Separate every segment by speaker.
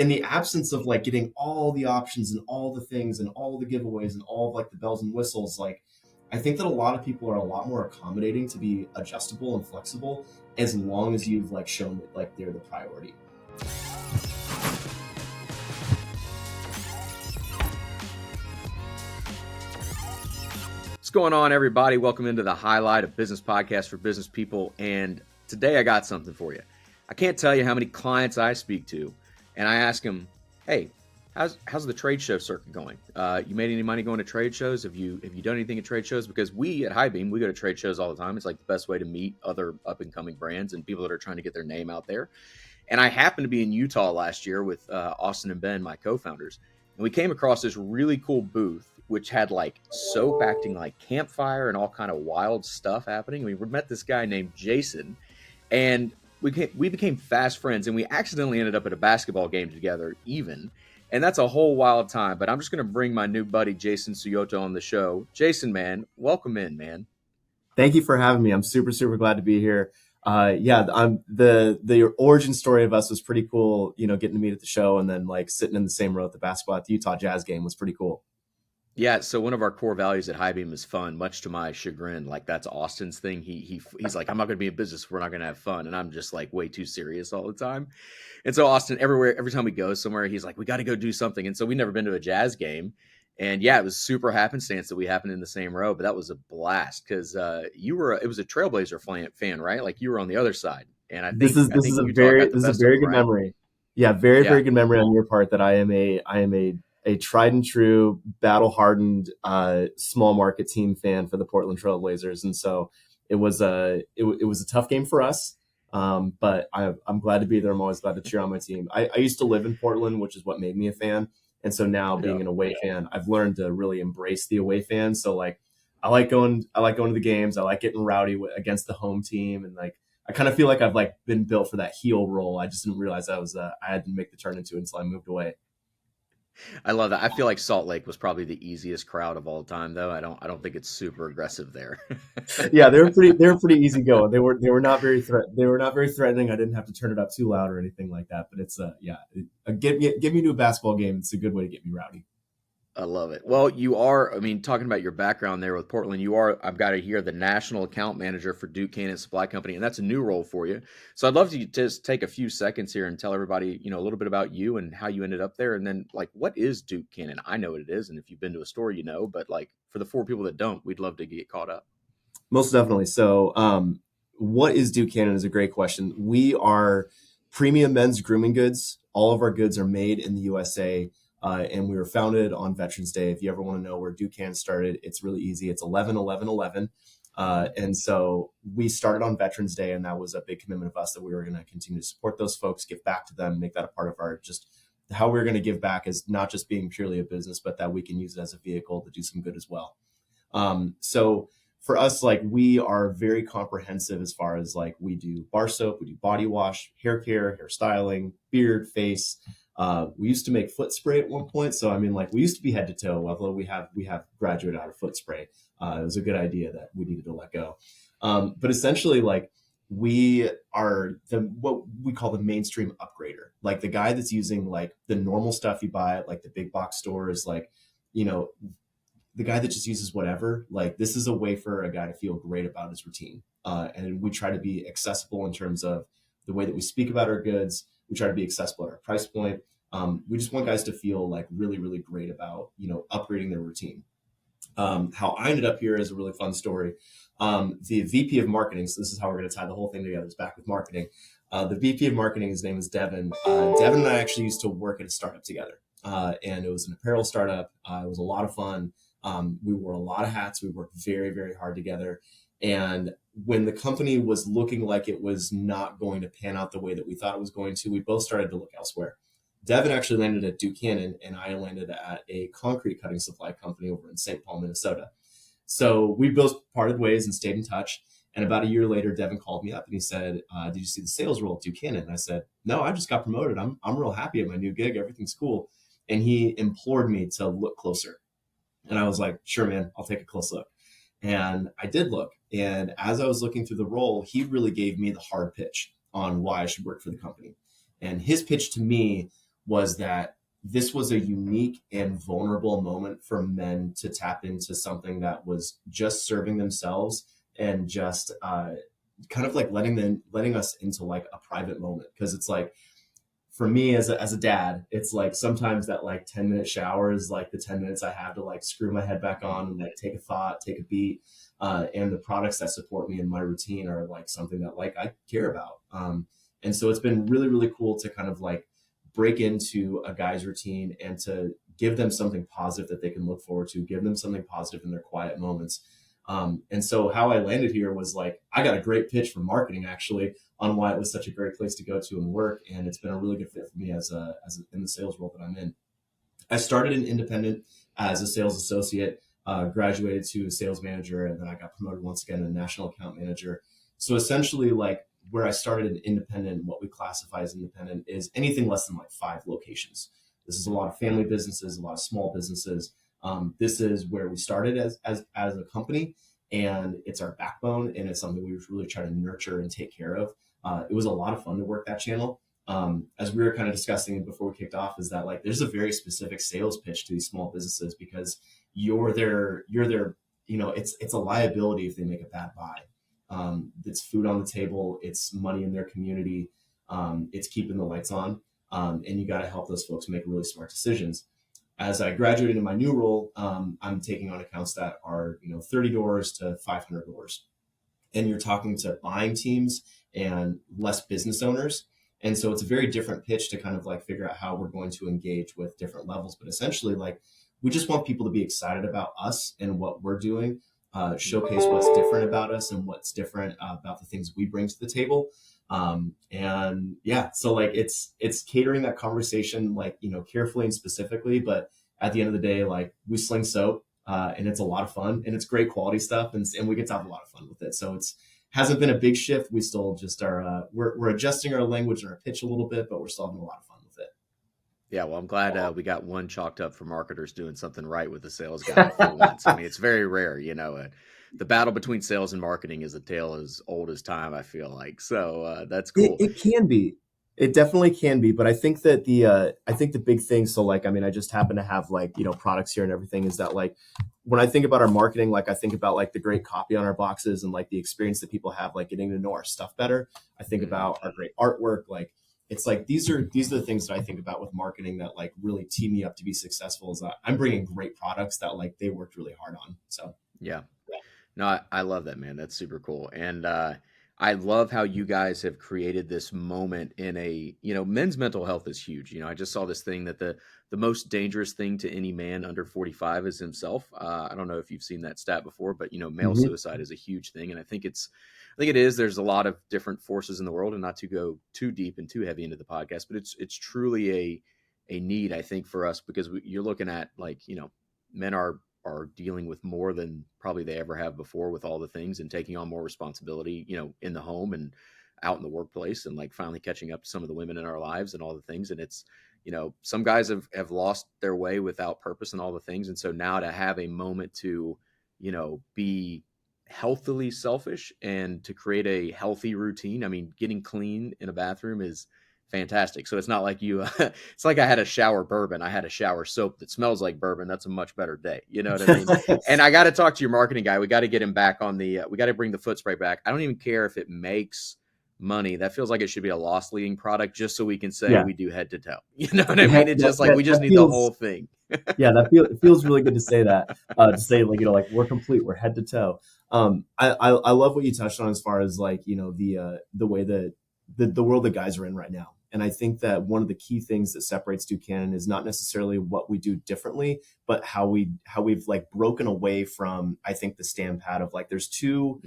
Speaker 1: in the absence of like getting all the options and all the things and all the giveaways and all of like the bells and whistles, like I think that a lot of people are a lot more accommodating to be adjustable and flexible as long as you've like shown that like they're the priority.
Speaker 2: What's going on, everybody? Welcome into the Highlight, a business podcast for business people. And today I got something for you. I can't tell you how many clients I speak to, and I ask them, "Hey, how's the trade show circuit going? You made any money going to trade shows? Have you done anything at trade shows?" Because we at Highbeam, we go to trade shows all the time. It's like the best way to meet other up and coming brands and people that are trying to get their name out there. And I happened to be in Utah last year with Austin and Ben, my co-founders, and we came across this really cool booth which had like soap acting like campfire and all kind of wild stuff happening. We met this guy named Jason, and we became fast friends, and we accidentally ended up at a basketball game together even. And that's a whole wild time. But I'm just going to bring my new buddy, Jason Soejoto, on the show. Jason, man, welcome in, man.
Speaker 1: Thank you for having me. I'm super, super glad to be here. The origin story of us was pretty cool, getting to meet at the show and then like sitting in the same row at the Utah Jazz game was pretty cool.
Speaker 2: Yeah, so one of our core values at Highbeam is fun, much to my chagrin. Like, that's Austin's thing. He's like, "I'm not going to be in business if we're not going to have fun." And I'm just like way too serious all the time. And so Austin, every time we go somewhere, he's like, "We got to go do something." And so we've never been to a Jazz game. And yeah, it was super happenstance that we happened in the same row, but that was a blast because it was a Trailblazer fan, right? Like, you were on the other side. And I think
Speaker 1: this is a very good memory. Yeah, very good memory on your part that I am a tried and true, battle hardened, small market team fan for the Portland Trailblazers, and so it was a tough game for us. But I'm glad to be there. I'm always glad to cheer on my team. I used to live in Portland, which is what made me a fan, and so now being an away fan, I've learned to really embrace the away fan. So like, I like going to the games. I like getting rowdy against the home team, and like I kind of feel like I've like been built for that heel role. I just didn't realize I had to make the turn into it until I moved away.
Speaker 2: I love that. I feel like Salt Lake was probably the easiest crowd of all time, though. I don't think it's super aggressive there.
Speaker 1: Yeah, they were pretty easy going. They were not very threatening. I didn't have to turn it up too loud or anything like that. But it's get me to a basketball game. It's a good way to get me rowdy.
Speaker 2: I love it. Well, you are, talking about your background there with Portland, I've got to hear, the national account manager for Duke Cannon Supply Company, and that's a new role for you. So I'd love to just take a few seconds here and tell everybody, a little bit about you and how you ended up there. And then like, what is Duke Cannon? I know what it is. And if you've been to a store, but like for the 4 people that don't, we'd love to get caught up.
Speaker 1: Most definitely. So, what is Duke Cannon is a great question. We are premium men's grooming goods. All of our goods are made in the USA. And we were founded on Veterans Day. If you ever want to know where Duke Cannon started, it's really easy. It's 11-11-11. And so we started on Veterans Day, and that was a big commitment of us that we were going to continue to support those folks, give back to them, make that a part of our just how we're going to give back is not just being purely a business, but that we can use it as a vehicle to do some good as well. So for us, like we are very comprehensive as far as like we do bar soap, we do body wash, hair care, hair styling, beard, face. We used to make foot spray at one point. So, we used to be head to toe, although we have graduated out of foot spray. It was a good idea that we needed to let go. But essentially, like we are what we call the mainstream upgrader, like the guy that's using like the normal stuff you buy at like the big box stores, like, the guy that just uses whatever. Like this is a way for a guy to feel great about his routine. And we try to be accessible in terms of the way that we speak about our goods. We try to be accessible at our price point. We just want guys to feel like really, really great about, upgrading their routine. How I ended up here is a really fun story. The VP of marketing, so this is how we're going to tie the whole thing together, is back with marketing. The VP of marketing, his name is Devin. Devin and I actually used to work at a startup together. And it was an apparel startup. It was a lot of fun. We wore a lot of hats. We worked very, very hard together. And when the company was looking like it was not going to pan out the way that we thought it was going to, we both started to look elsewhere. Devin actually landed at Duke Cannon, and I landed at a concrete cutting supply company over in St. Paul, Minnesota. So we both parted ways and stayed in touch. And about a year later, Devin called me up and he said, "Did you see the sales role at Duke Cannon?" And I said, "No, I just got promoted. I'm real happy at my new gig. Everything's cool." And he implored me to look closer. And I was like, "Sure, man, I'll take a close look." And I did look. And as I was looking through the role, he really gave me the hard pitch on why I should work for the company. And his pitch to me was that this was a unique and vulnerable moment for men to tap into something that was just serving themselves and just kind of like letting us into like a private moment. Because it's like, for me as a dad, it's like sometimes that like 10-minute shower is like the 10 minutes I have to like screw my head back on and like take a thought, take a beat. And the products that support me in my routine are like something that like I care about. And so it's been really, really cool to kind of like break into a guy's routine and to give them something positive that they can look forward to, give them something positive in their quiet moments. And so how I landed here was like, I got a great pitch for marketing actually on why it was such a great place to go to and work. And it's been a really good fit for me in the sales role that I'm in. I started in independent as a sales associate, graduated to a sales manager, and then I got promoted once again to national account manager. So essentially, like where I started in independent, what we classify as independent is anything less than like 5 locations. This is a lot of family businesses, a lot of small businesses. This is where we started as a company, and it's our backbone, and it's something we really try to nurture and take care of. It was a lot of fun to work that channel. As we were kind of discussing before we kicked off, is that like there's a very specific sales pitch to these small businesses because you're their, it's a liability if they make a bad buy. It's food on the table, it's money in their community, it's keeping the lights on, and you got to help those folks make really smart decisions. As I graduated in my new role, I'm taking on accounts that are 30 doors to 500 doors, and you're talking to buying teams and less business owners. And so it's a very different pitch to kind of like figure out how we're going to engage with different levels. But essentially, like, we just want people to be excited about us and what we're doing, showcase what's different about us and what's different about the things we bring to the table. And yeah, so like it's catering that conversation, like, carefully and specifically, but at the end of the day, like, we sling soap, and it's a lot of fun and it's great quality stuff. And we get to have a lot of fun with it. So it's hasn't been a big shift. We still just are, we're adjusting our language and our pitch a little bit, but we're still having a lot of fun with
Speaker 2: Yeah, well, I'm glad we got one chalked up for marketers doing something right with the sales guy for once. I mean, it's very rare, the battle between sales and marketing is a tale as old as time, I feel like. So that's
Speaker 1: it.
Speaker 2: cool.
Speaker 1: It can be. It definitely can be, but I think that the big thing. So like, I mean, I just happen to have like, products here and everything, is that like, when I think about our marketing, like I think about like the great copy on our boxes and like the experience that people have, like getting to know our stuff better. I think about our great artwork. Like, it's like, these are the things that I think about with marketing that like really tee me up to be successful, is that I'm bringing great products that like they worked really hard on. So
Speaker 2: Yeah. No, I love that, man. That's super cool. And I love how you guys have created this moment in men's mental health is huge. I just saw this thing that the most dangerous thing to any man under 45 is himself. I don't know if you've seen that stat before, but male
Speaker 1: Mhm.
Speaker 2: suicide is a huge thing. And I think it is. There's a lot of different forces in the world, and not to go too deep and too heavy into the podcast, but it's truly a need, I think, for us, because you're looking at, like, men are dealing with more than probably they ever have before with all the things, and taking on more responsibility, in the home and out in the workplace, and like finally catching up to some of the women in our lives and all the things. And it's, some guys have lost their way without purpose and all the things. And so now to have a moment to, be healthily selfish and to create a healthy routine. I mean, getting clean in a bathroom is fantastic. So it's not like it's like I had a shower bourbon. I had a shower soap that smells like bourbon. That's a much better day. You know what I mean? And I got to talk to your marketing guy. We got to get him back on we got to bring the foot spray back. I don't even care if it makes money. That feels like it should be a loss leading product, just so we can say
Speaker 1: Yeah.
Speaker 2: we do head to toe. You know what I
Speaker 1: Yeah,
Speaker 2: mean? It's just like, we just
Speaker 1: that
Speaker 2: need the
Speaker 1: feels,
Speaker 2: whole thing.
Speaker 1: yeah, it feels really good to say that. To say, like, like, we're complete, we're head to toe. I love what you touched on as far as like, the way that the world that guys are in right now. And I think that one of the key things that separates Duke Cannon is not necessarily what we do differently, but how we've like broken away from, I think, the stand pat of like, there's two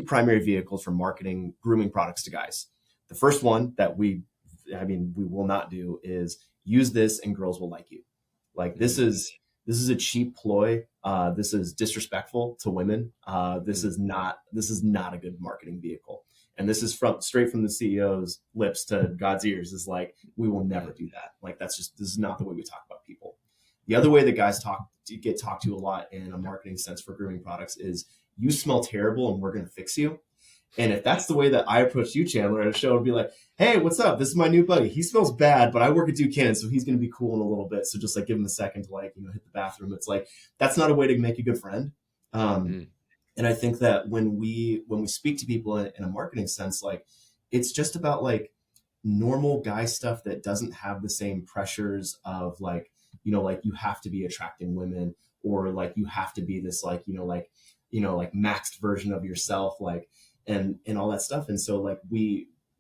Speaker 1: primary vehicles for marketing grooming products to guys. The first one that we will not do is use this and girls will like you. Like, this is a cheap ploy. This is disrespectful to women. This is not a good marketing vehicle. And this is straight from the CEO's lips to God's ears, is like, we will never do that. Like, this is not the way we talk about people. The other way that guys get talked to a lot in a marketing sense for grooming products is, you smell terrible and we're going to fix you. And if that's the way that I approach you, Chandler, at a show, it'd be like, hey, what's up? This is my new buddy. He smells bad, but I work at Duke Cannon, so he's going to be cool in a little bit. So just like give him a second to like, hit the bathroom. It's like, that's not a way to make a good friend. Um,
Speaker 2: Mm,
Speaker 1: and I think that when we speak to people in a marketing sense, like it's just about like normal guy stuff that doesn't have the same pressures of like, like you have to be attracting women, or like you have to be this like, like maxed version of yourself, like, and all that stuff. And so like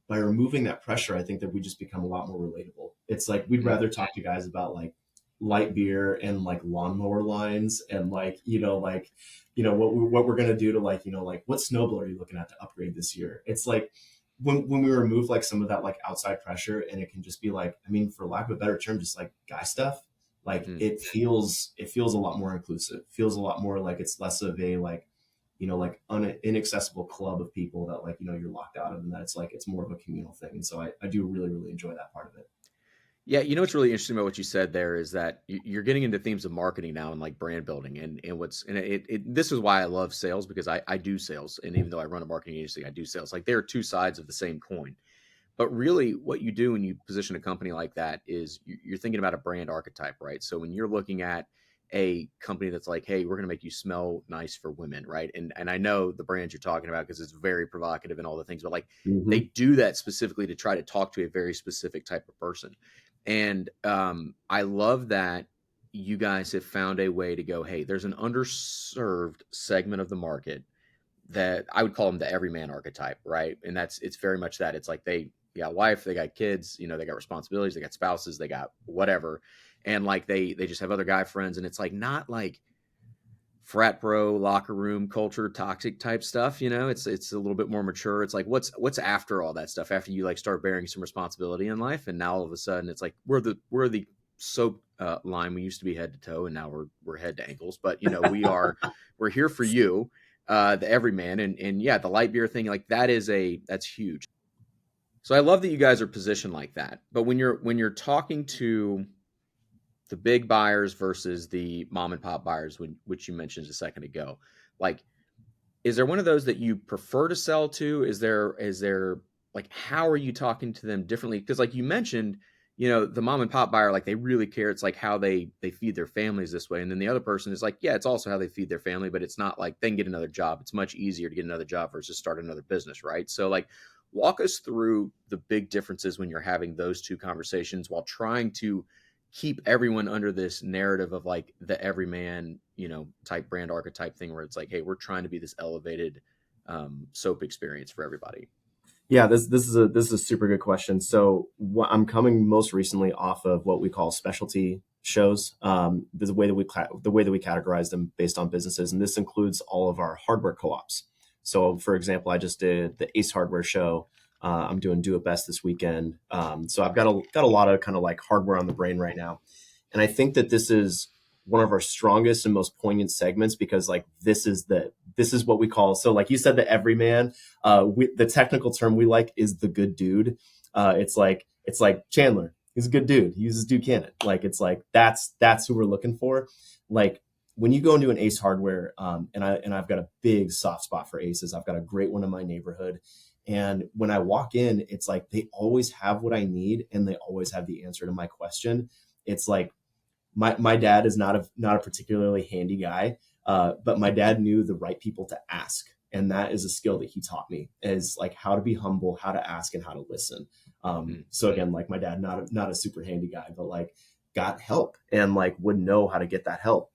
Speaker 1: by removing that pressure, I think that we just become a lot more relatable. It's like we'd
Speaker 2: mm.
Speaker 1: rather talk to guys about like light beer and like lawnmower lines and like, what we're gonna do to like, like what snowblower are you looking at to upgrade this year? It's like when we remove like some of that like outside pressure, and it can just be like, I mean, for lack of a better term, just like guy stuff, like
Speaker 2: Mm.
Speaker 1: it feels a lot more inclusive, feels a lot more like it's less of a like, like inaccessible club of people that like, you're locked out of, and that it's like it's more of a communal thing. And so I do really, really enjoy that part of it.
Speaker 2: Yeah, what's really interesting about what you said there is that you're getting into themes of marketing now and like brand building, and this is why I love sales, because I do sales, and even though I run a marketing agency, I do sales. Like there are two sides of the same coin. But really, what you do when you position a company like that is you're thinking about a brand archetype, right? So when you're looking at a company that's like, hey, we're going to make you smell nice for women, right? And I know the brand you're talking about because it's very provocative and all the things, but like they
Speaker 1: Mm-hmm.
Speaker 2: do that specifically to try to talk to a very specific type of person. And I love that you guys have found a way to go, hey, there's an underserved segment of the market that I would call them the everyman archetype, right? And it's very much that. It's like they got a wife, they got kids, they got responsibilities, they got spouses, they got whatever, and like they just have other guy friends, and it's like not like frat bro locker room culture toxic type stuff. It's a little bit more mature. It's like what's after all that stuff, after you like start bearing some responsibility in life, and now all of a sudden it's like we're the soap line. We used to be head to toe, and now we're head to ankles, but we're here for you, the everyman. And yeah, the light beer thing, like that's huge. So I love that you guys are positioned like that. But when you're talking to the big buyers versus the mom and pop buyers, which you mentioned a second ago, like is there one of those that you prefer to sell to? Is there like how are you talking to them differently? Because like you mentioned, the mom and pop buyer, like they really care. It's like how they feed their families this way. And then the other person is like, yeah, it's also how they feed their family, but it's not like they can get another job. It's much easier to get another job versus start another business, right? So like walk us through the big differences when you're having those two conversations while trying to keep everyone under this narrative of like the everyman, type brand archetype thing where it's like, hey, we're trying to be this elevated soap experience for everybody.
Speaker 1: Yeah, this is a super good question. So I'm coming most recently off of what we call specialty shows. The way that we categorize them based on businesses, and this includes all of our hardware co-ops. So, for example, I just did the Ace Hardware show. I'm doing Do It Best this weekend. So I've got a lot of kind of like hardware on the brain right now, and I think that this is one of our strongest and most poignant segments because like this is what we call, so like you said, the everyman. The technical term we like is the good dude. It's like Chandler. He's a good dude. He uses Duke Cannon. Like it's like that's who we're looking for. Like when you go into an Ace Hardware, and I've got a big soft spot for Aces. I've got a great one in my neighborhood, and when I walk in, it's like they always have what I need, and they always have the answer to my question. It's like my dad is not a particularly handy guy, but my dad knew the right people to ask, and that is a skill that he taught me, is like how to be humble, how to ask, and how to listen.
Speaker 2: Mm,
Speaker 1: So again, like my dad, not a super handy guy, but like got help and like would know how to get that help.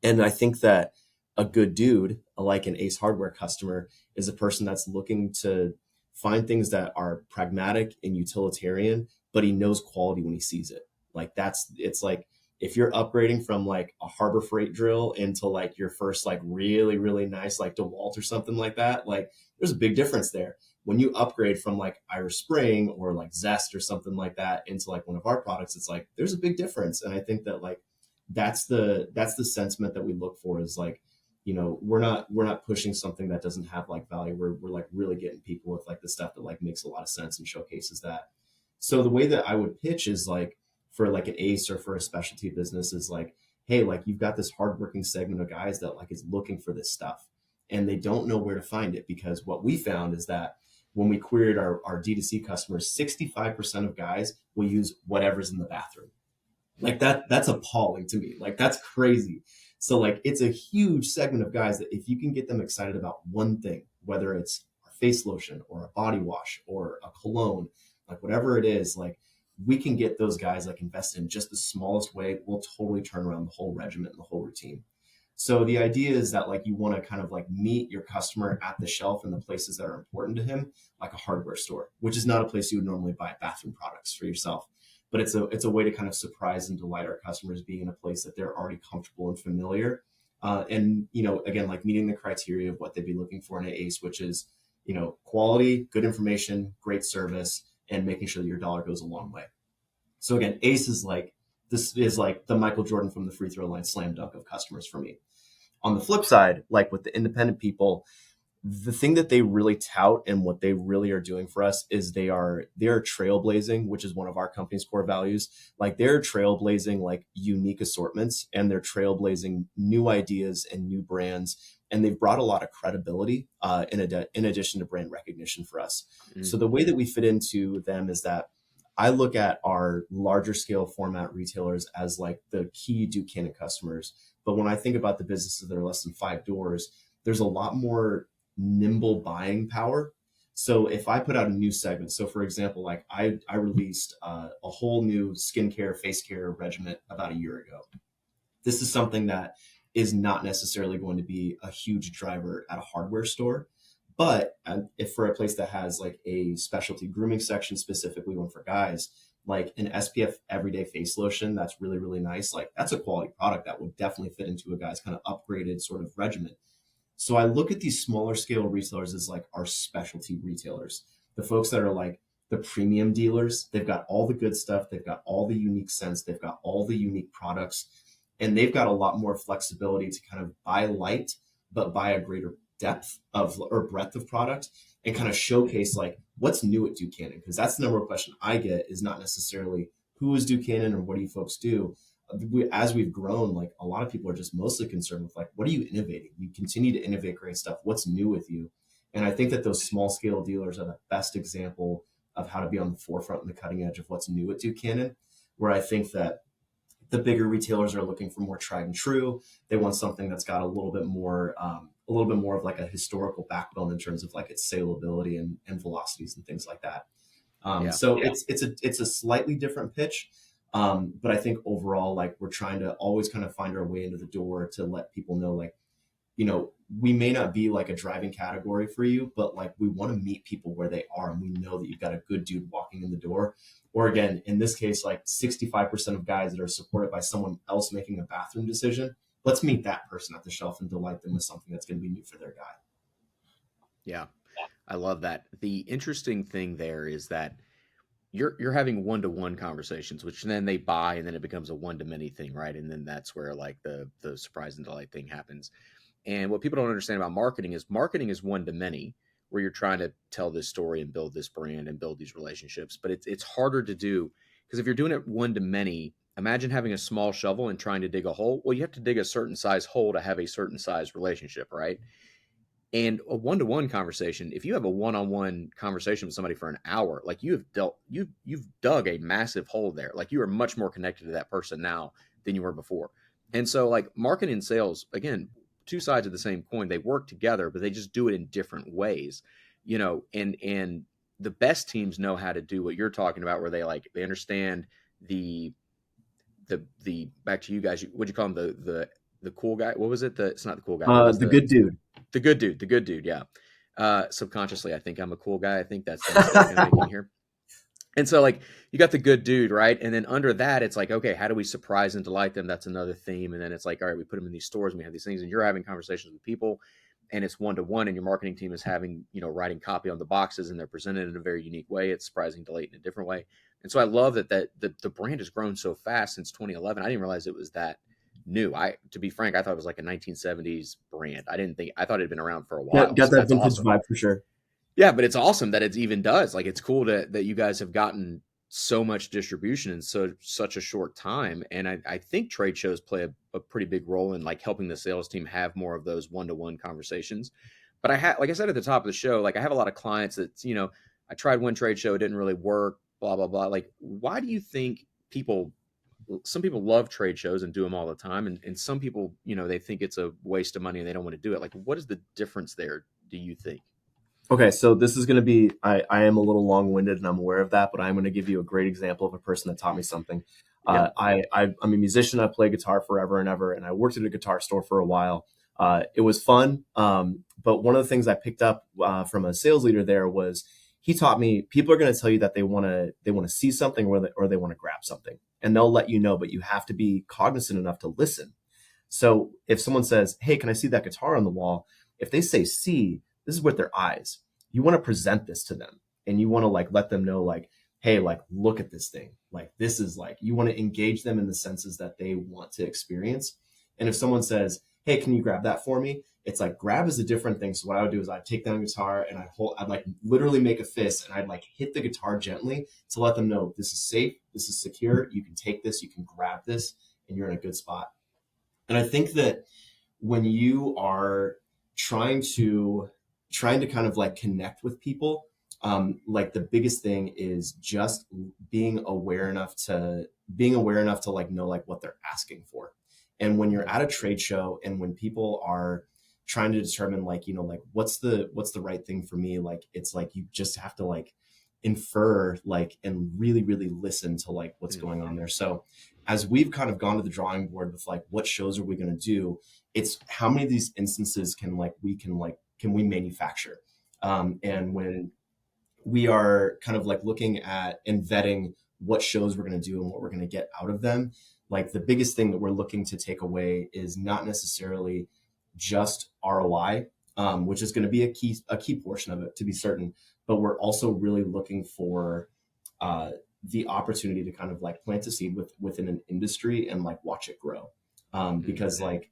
Speaker 1: And I think that a good dude, like an Ace Hardware customer, is a person that's looking to find things that are pragmatic and utilitarian, but he knows quality when he sees it. Like it's like if you're upgrading from like a Harbor Freight drill into like your first like really, really nice like DeWalt or something like that, like there's a big difference there. When you upgrade from like Irish Spring or like Zest or something like that into like one of our products, it's like there's a big difference. And I think that like that's the sentiment that we look for, is like, we're not pushing something that doesn't have like value. We're like really getting people with like the stuff that like makes a lot of sense and showcases that. So the way that I would pitch is like for like an Ace or for a specialty business is like, hey, like you've got this hardworking segment of guys that like is looking for this stuff. and they don't know where to find it, because what we found is that when we queried our D2C customers, 65% of guys will use whatever's in the bathroom. Like that's appalling to me. Like that's crazy. So like it's a huge segment of guys that if you can get them excited about one thing, whether it's a face lotion or a body wash or a cologne, like whatever it is, like we can get those guys like invested in just the smallest way. We'll totally turn around the whole regiment and the whole routine. So the idea is that like you want to kind of like meet your customer at the shelf in the places that are important to him, like a hardware store, which is not a place you would normally buy bathroom products for yourself. But it's a way to kind of surprise and delight our customers being in a place that they're already comfortable and familiar. And again, like meeting the criteria of what they'd be looking for in an ACE, which is quality, good information, great service, and making sure that your dollar goes a long way. So again, ACE is like this is like the Michael Jordan from the free throw line slam dunk of customers for me. On the flip side, like with the independent people, the thing that they really tout and what they really are doing for us is they are trailblazing, which is one of our company's core values. Like they're trailblazing like unique assortments, and they're trailblazing new ideas and new brands, and they've brought a lot of credibility in addition to brand recognition for us.
Speaker 2: Mm.
Speaker 1: So the way that we fit into them is that I look at our larger scale format retailers as like the key Duke Cannon customers. But when I think about the businesses that are less than 5 doors, there's a lot more nimble buying power. So if I put out a new segment, so for example, like I released a whole new skincare, face care regimen about a year ago. This is something that is not necessarily going to be a huge driver at a hardware store. But if for a place that has like a specialty grooming section, specifically one for guys, like an SPF everyday face lotion, that's really, really nice. Like that's a quality product that would definitely fit into a guy's kind of upgraded sort of regimen. So I look at these smaller scale resellers as like our specialty retailers, the folks that are like the premium dealers. They've got all the good stuff. They've got all the unique scents. They've got all the unique products, and they've got a lot more flexibility to kind of buy light, but buy a greater depth of or breadth of product, and kind of showcase like what's new at Duke Cannon. Because that's the number one question I get, is not necessarily who is Duke Cannon or what do you folks do. As we've grown, like a lot of people are just mostly concerned with like, what are you innovating? You continue to innovate great stuff. What's new with you? And I think that those small scale dealers are the best example of how to be on the forefront and the cutting edge of what's new at Duke Cannon, where I think that the bigger retailers are looking for more tried and true. They want something that's got a little bit more of like a historical backbone in terms of like its saleability and velocities and things like that. So it's a slightly different pitch. But I think overall, like we're trying to always kind of find our way into the door to let people know, like, we may not be like a driving category for you, but like we want to meet people where they are. And we know that you've got a good dude walking in the door. Or again, in this case, like 65% of guys that are supported by someone else making a bathroom decision. Let's meet that person at the shelf and delight them with something that's going to be new for their guy.
Speaker 2: Yeah, I love that. The interesting thing there is that you're having one-to-one conversations, which then they buy, and then it becomes a one-to-many thing, right? And then that's where like the surprise and delight thing happens. And what people don't understand about marketing is one-to-many, where you're trying to tell this story and build this brand and build these relationships. But it's harder to do, because if you're doing it one-to-many, imagine having a small shovel and trying to dig a hole. Well, you have to dig a certain size hole to have a certain size relationship, right? And a one-to-one conversation, if you have a one-on-one conversation with somebody for an hour, like you've dug a massive hole there. Like you are much more connected to that person now than you were before. And so like marketing and sales, again, two sides of the same coin. They work together, but they just do it in different ways, and the best teams know how to do what you're talking about, where they understand the back to you guys, what'd you call him? The cool guy. What was it? It's not the cool guy. What was
Speaker 1: The good dude.
Speaker 2: the good dude? The good dude. Yeah. Subconsciously, I think I'm a cool guy. I think that's the mistake I'm making here. And so like you got the good dude, right? And then under that, it's like, okay, how do we surprise and delight them? That's another theme. And then it's like, all right, we put them in these stores and we have these things, and you're having conversations with people, and it's one-to-one, and your marketing team is having, writing copy on the boxes, and they're presented in a very unique way. It's surprising, delight in a different way. And so I love that the brand has grown so fast since 2011. I didn't realize it was that new. To be frank, I thought it was like a 1970s brand. I thought it had been around for a while.
Speaker 1: Got
Speaker 2: So
Speaker 1: that
Speaker 2: that's
Speaker 1: vintage
Speaker 2: awesome.
Speaker 1: vibe for sure.
Speaker 2: Yeah, but it's awesome that it even does. Like it's cool that you guys have gotten so much distribution in such a short time. And I think trade shows play a pretty big role in like helping the sales team have more of those one-to-one conversations. But like I said at the top of the show, like I have a lot of clients that, I tried one trade show, it didn't really work, blah, blah, blah. Like, why do you think some people love trade shows and do them all the time, and some people, they think it's a waste of money and they don't want to do it? Like, what is the difference there, do you think?
Speaker 1: Okay, so this is going to be, I am a little long-winded and I'm aware of that, but I'm going to give you a great example of a person that taught me something.
Speaker 2: Yeah.
Speaker 1: I'm a musician. I play guitar forever and ever, and I worked at a guitar store for a while. It was fun, but one of the things I picked up from a sales leader there was he taught me people are going to tell you that they want to see something or they want to grab something, and they'll let you know, but you have to be cognizant enough to listen. So if someone says, "Hey, can I see that guitar on the wall?" If they say "see," this is with their eyes. You want to present this to them, and you want to like let them know, like, "Hey, like look at this thing. Like this is like," you want to engage them in the senses that they want to experience. And if someone says, "Hey, can you grab that for me?" It's like grab is a different thing. So what I would do is I'd take down a guitar and I'd like literally make a fist and I'd like hit the guitar gently to let them know this is safe, this is secure. You can take this, you can grab this, and you're in a good spot. And I think that when you are trying to kind of like connect with people, like the biggest thing is just being aware enough to like know like what they're asking for. And when you're at a trade show and when people are trying to determine like, like what's the right thing for me, like it's like you just have to like infer like and really really listen to like what's
Speaker 2: Mm.
Speaker 1: going on there. So as we've kind of gone to the drawing board with like what shows are we going to do, it's how many of these instances can we manufacture. And when we are kind of like looking at and vetting what shows we're going to do and what we're going to get out of them, like the biggest thing that we're looking to take away is not necessarily just ROI, which is going to be a key portion of it to be certain, but we're also really looking for the opportunity to kind of like plant a seed within an industry and like watch it grow, because like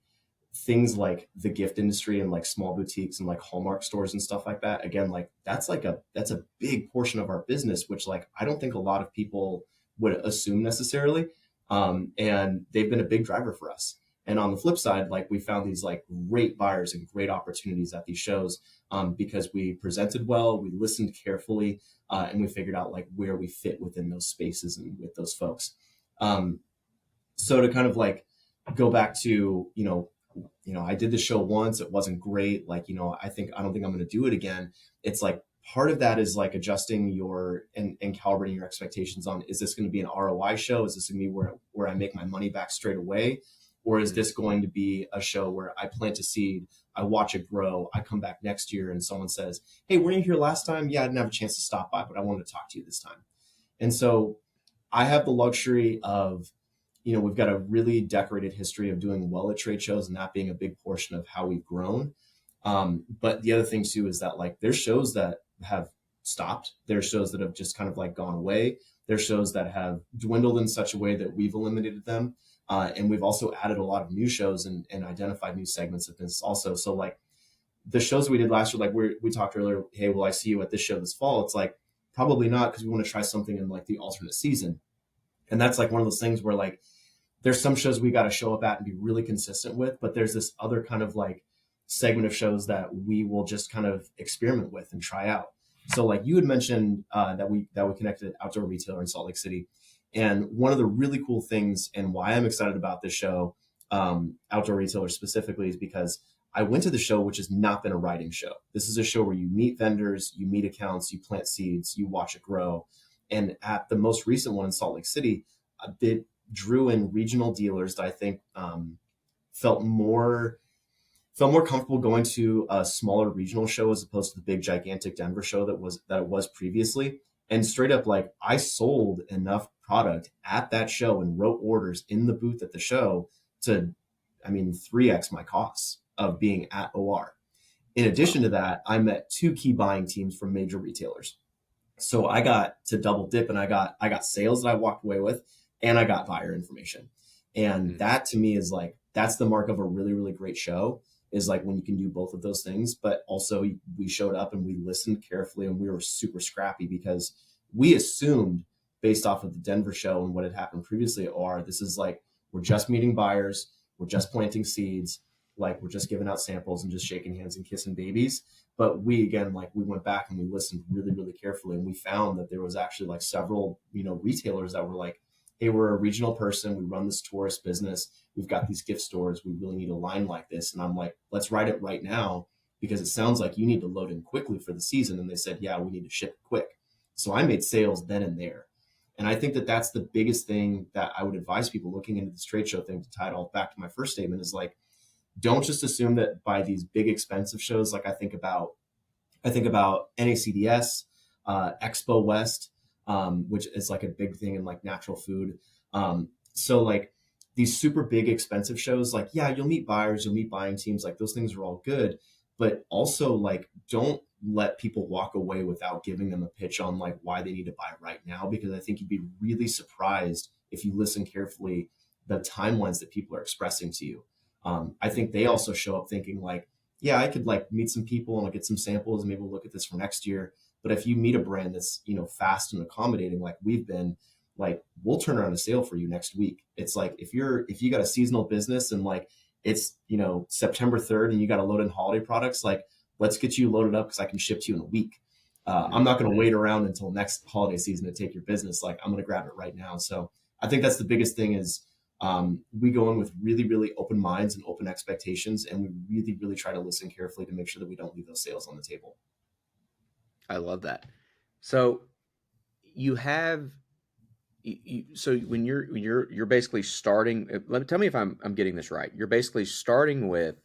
Speaker 1: things like the gift industry and like small boutiques and like Hallmark stores and stuff like that, again, like that's a big portion of our business, which like I don't think a lot of people would assume necessarily. And they've been a big driver for us. And on the flip side, like we found these like great buyers and great opportunities at these shows, because we presented well, we listened carefully, and we figured out like where we fit within those spaces and with those folks. So to kind of like go back to, I did the show once, it wasn't great. Like, I don't think I'm going to do it again. It's like part of that is like adjusting and calibrating your expectations on, is this going to be an ROI show? Is this going to be where I make my money back straight away? Or is this going to be a show where I plant a seed, I watch it grow, I come back next year and someone says, "Hey, weren't you here last time? Yeah, I didn't have a chance to stop by, but I wanted to talk to you this time." And so I have the luxury of, we've got a really decorated history of doing well at trade shows and that being a big portion of how we've grown. But the other thing too is that like there's shows that have stopped. There's shows that have just kind of like gone away. There's shows that have dwindled in such a way that we've eliminated them. And we've also added a lot of new shows and identified new segments of this also. So like the shows we did last year, like we talked earlier, "Hey, will I see you at this show this fall?" It's like, probably not, because we want to try something in like the alternate season. And that's like one of those things where like, there's some shows we got to show up at and be really consistent with, but there's this other kind of like segment of shows that we will just kind of experiment with and try out. So like you had mentioned that we connected Outdoor Retailer in Salt Lake City, and one of the really cool things and why I'm excited about this show, Outdoor Retailer specifically, is because I went to the show, which has not been a riding show. This is a show where you meet vendors, you meet accounts, you plant seeds, you watch it grow. And at the most recent one in Salt Lake City, it drew in regional dealers that I think felt more comfortable going to a smaller regional show as opposed to the big gigantic Denver show that it was previously. And straight up, like I sold enough product at that show and wrote orders in the booth at the show to, 3x my costs of being at OR. In addition to that, I met two key buying teams from major retailers. So I got to double dip, and I got sales that I walked away with, and I got buyer information. And that to me is like, that's the mark of a really, really great show, is like when you can do both of those things. But also we showed up and we listened carefully, and we were super scrappy because we assumed based off of the Denver show and what had happened previously at OR. This is like, we're just meeting buyers, we're just planting seeds, like we're just giving out samples and just shaking hands and kissing babies. But we, again, like we went back and we listened really, really carefully, and we found that there was actually like several, retailers that were like, hey, we're a regional person, we run this tourist business, we've got these gift stores, we really need a line like this. And I'm like, let's write it right now, because it sounds like you need to load in quickly for the season. And they said, yeah, we need to ship quick. So I made sales then and there. And I think that that's the biggest thing that I would advise people looking into this trade show thing, to tie it all back to my first statement, is like, don't just assume that by these big expensive shows. Like I think about NACDS, Expo West, which is like a big thing in like natural food. So like these super big expensive shows, like, yeah, you'll meet buyers, you'll meet buying teams, like those things are all good, but also like don't let people walk away without giving them a pitch on like why they need to buy right now, because I think you'd be really surprised if you listen carefully the timelines that people are expressing to you. I think they also show up thinking like, yeah, I could like meet some people and I'll get some samples and maybe we'll look at this for next year. But if you meet a brand that's, fast and accommodating, like we've been, like we'll turn around a sale for you next week. It's like, if you got a seasonal business and like it's, September 3rd and you got to load in holiday products, like let's get you loaded up because I can ship to you in a week. I'm not going to wait around until next holiday season to take your business. Like I'm going to grab it right now. So I think that's the biggest thing is, we go in with really, really open minds and open expectations, and we really, really try to listen carefully to make sure that we don't leave those sales on the table.
Speaker 2: I love that. So you have so when you're basically starting, let me tell me if I'm getting this right. You're basically starting with,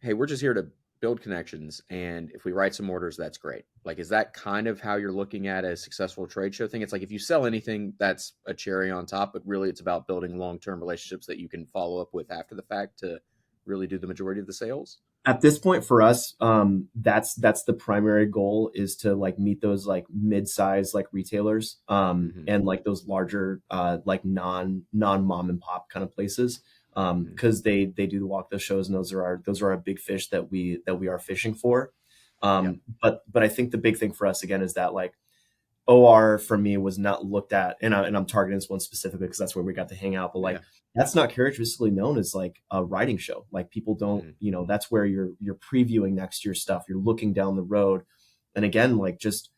Speaker 2: hey, we're just here to build connections, and if we write some orders, that's great. Like, is that kind of how you're looking at a successful trade show thing? It's like if you sell anything, that's a cherry on top, but really it's about building long-term relationships that you can follow up with after the fact to really do the majority of the sales.
Speaker 1: At this point for us, that's the primary goal, is to like meet those like mid-size like retailers,
Speaker 2: Hmm.
Speaker 1: and like those larger like non mom and pop kind of places,
Speaker 2: Hmm.
Speaker 1: because they do walk those shows, and those are our big fish that we are fishing for.
Speaker 2: Yeah.
Speaker 1: But I think the big thing for us again is that like OR for me was not looked at, and I'm targeting this one specifically because that's where we got to hang out. But like,
Speaker 2: Yeah.
Speaker 1: that's not characteristically known as like a writing show. Like people don't,
Speaker 2: Hmm.
Speaker 1: that's where you're previewing next year's stuff. You're looking down the road, and again, like just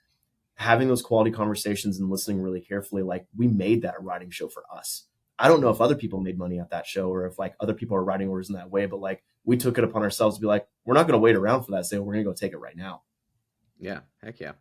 Speaker 1: having those quality conversations and listening really carefully. Like we made that a writing show for us. I don't know if other people made money at that show or if like other people are writing orders in that way, but like we took it upon ourselves to be like, we're not going to wait around for that sale. We're going to go take it right now.
Speaker 2: Yeah. Heck yeah.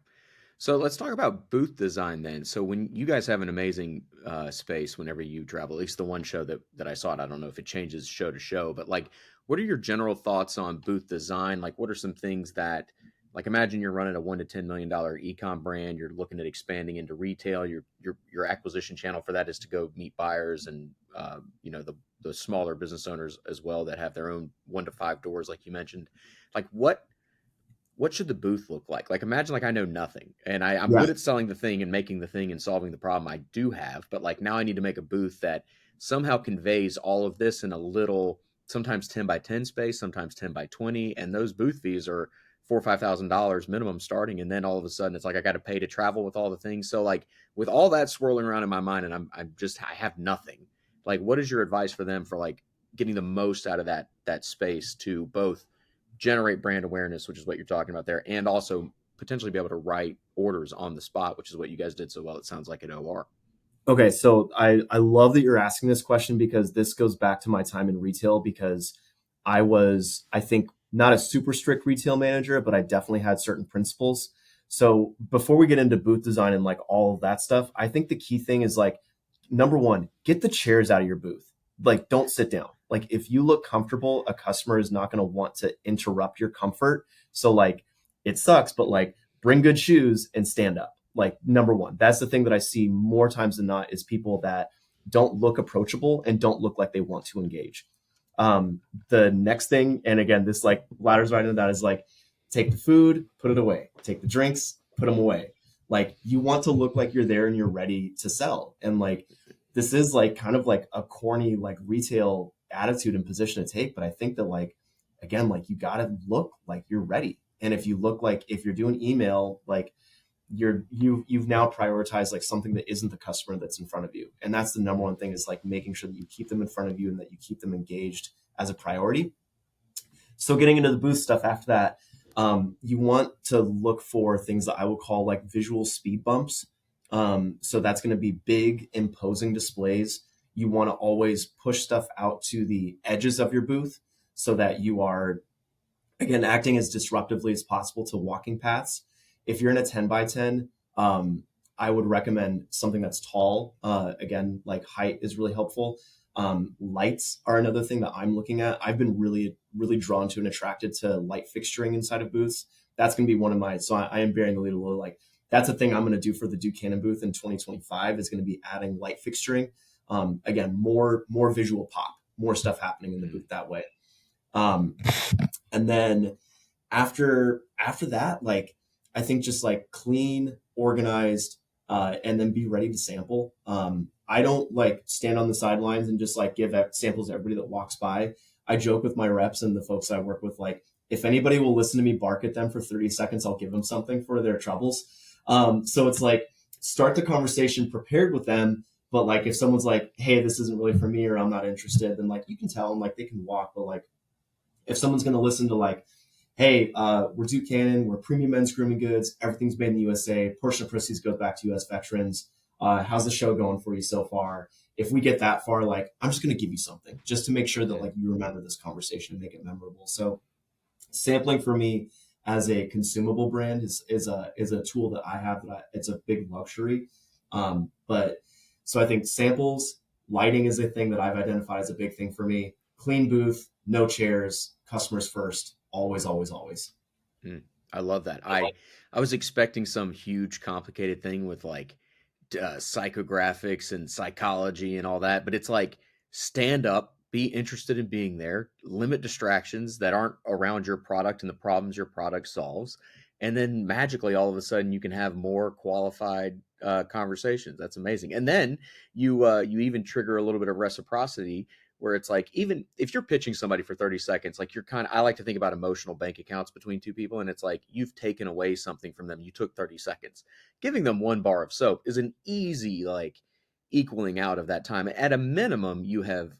Speaker 2: So let's talk about booth design then. So when you guys have an amazing space whenever you travel, at least the one show that I saw it, I don't know if it changes show to show, but like, what are your general thoughts on booth design? Like, what are some things that, like, imagine you're running a $1 to $10 million ecom brand, you're looking at expanding into retail. Your acquisition channel for that is to go meet buyers and the smaller business owners as well that have their own 1 to 5 doors, like you mentioned. Like, what should the booth look like? Like imagine like I know nothing and I'm
Speaker 1: Yeah.
Speaker 2: good at selling the thing and making the thing and solving the problem I do have, but like now I need to make a booth that somehow conveys all of this in a little, sometimes 10 by 10 space, sometimes 10 by 20. And those booth fees are $4 or $5,000 minimum starting. And then all of a sudden it's like I got to pay to travel with all the things. So like with all that swirling around in my mind and I have nothing. Like what is your advice for them for like getting the most out of that space to both generate brand awareness, which is what you're talking about there, and also potentially be able to write orders on the spot, which is what you guys did so well, it sounds like, at OR.
Speaker 1: Okay, so I love that you're asking this question, because this goes back to my time in retail, because I was, I think, not a super strict retail manager, but I definitely had certain principles. So before we get into booth design and like all of that stuff, I think the key thing is like, number one, get the chairs out of your booth. Like don't sit down. Like if you look comfortable, a customer is not going to want to interrupt your comfort. So like it sucks, but like bring good shoes and stand up. Like number one, that's the thing that I see more times than not, is people that don't look approachable and don't look like they want to engage. Um, the next thing, and again, this like ladders right into that, is like take the food, put it away, take the drinks, put them away. Like you want to look like you're there and you're ready to sell. And like this is like kind of like a corny like retail attitude and position to take, but I think that like again, like you got to look like you're ready. And if you look like, if you're doing email, like you've now prioritized like something that isn't the customer that's in front of you. And that's the number one thing, is like making sure that you keep them in front of you and that you keep them engaged as a priority. So getting into the booth stuff after that, you want to look for things that I would call like visual speed bumps. So that's going to be big, imposing displays. You want to always push stuff out to the edges of your booth so that you are, again, acting as disruptively as possible to walking paths. If you're in a 10 by 10, I would recommend something that's tall. Again, like height is really helpful. Lights are another thing that I'm looking at. I've been really, really drawn to and attracted to light fixturing inside of booths. That's going to be one of my, so I am bearing the lead a little, like that's a thing I'm going to do for the Duke Cannon booth in 2025, is going to be adding light fixturing. Again, more visual pop, more stuff happening in the booth that way. And then after that, like I think just like clean, organized, and then be ready to sample. I don't like stand on the sidelines and just like give samples to everybody that walks by. I joke with my reps and the folks I work with, like if anybody will listen to me bark at them for 30 seconds, I'll give them something for their troubles. So it's like start the conversation prepared with them. But like if someone's like, hey, this isn't really for me, or I'm not interested, then like you can tell them like they can walk. But like if someone's going to listen to like, hey, we're Duke Cannon, we're premium men's grooming goods, everything's made in the USA, portion of proceeds goes back to U.S. veterans. How's the show going for you so far? If we get that far, like I'm just going to give you something just to make sure that like you remember this conversation and make it memorable. So sampling for me as a consumable brand is a tool that I have it's a big luxury. But so I think samples, lighting is a thing that I've identified as a big thing for me. Clean booth, no chairs, customers first, always, always, always.
Speaker 2: I love that. I was expecting some huge complicated thing with like psychographics and psychology and all that, but it's like stand up, be interested in being there, limit distractions that aren't around your product and the problems your product solves, and then magically all of a sudden you can have more qualified conversations. That's amazing. And then you even trigger a little bit of reciprocity, where it's like, even if you're pitching somebody for 30 seconds, like you're kind of, I like to think about emotional bank accounts between two people. And it's like, you've taken away something from them. You took 30 seconds. Giving them one bar of soap is an easy, like equaling out of that time. At a minimum, you have